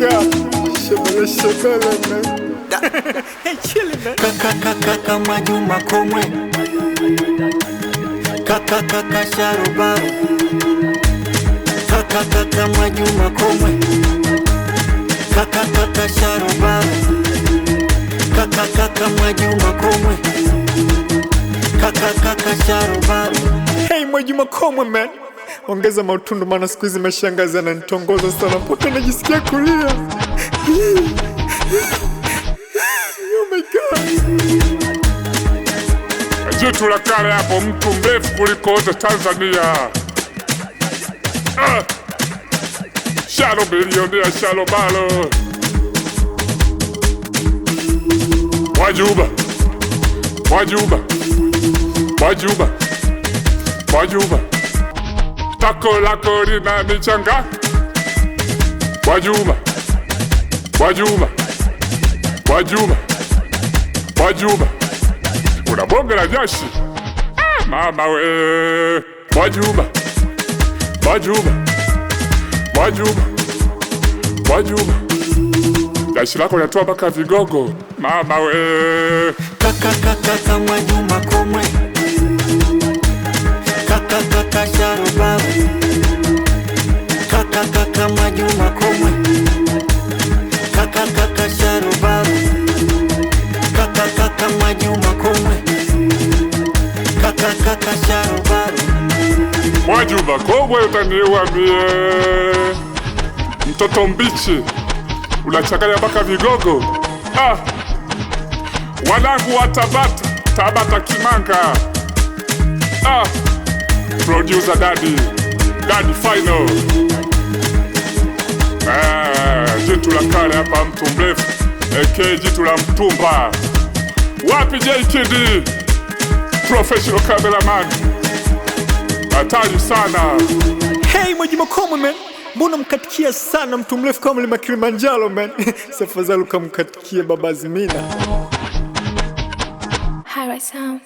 God. Shebele, man. Hey, chillin', man. Kaka Mwajuma Komwe, kaka Sharubaru, kaka Mwajuma Komwe, kaka Sharubaru, kaka Mwajuma Komwe, kaka Sharubaru. Hey, Mwajuma Komwe, man. Ongeza mautundu maana siku hizi mashangazi ananitongoza sana mpaka najisikia kulia. Oh my God. Jitu la kale hapo, mtu mrefu kuliko wote Tanzania. Shalo bilionea, Shalo Balo. Mwajuba, Mwajuba, Mwajuba, Mwajuba. Tako lako lina michanga. Mwajuba, Mwajuba, Mwajuba, Mwajuba. Una bonge la jashi. Mama we. Mwajuba, Mwajuba, Mwajuba, Mwajuba. Jashi lako linatoa mpaka vigogo. Mama we. Kaka Mwajuma Komwe, kaka Sharubaru, kaka Mwajuma Komwe, kaka Sharubaru, kaka Mwajuma Komwe, kaka Sharubaru. Mwajuba Komwe, utaniuambie mtoto mbichi unachanganya mpaka vigogo. Wanangu wa Tabata Kimanga. Producer Daddy Final. Jitu la kale hapa, mtu mrefu jitu la mtumba. Wapi JKD professional cameraman, hatari sana. Hey, Mwajuma Komwe, man. Mbona mkatikia sana mtu mrefu kama mlima Kilimanjaro, man? Safadhali ukamkatikia Baba Zimina. Highway Sound.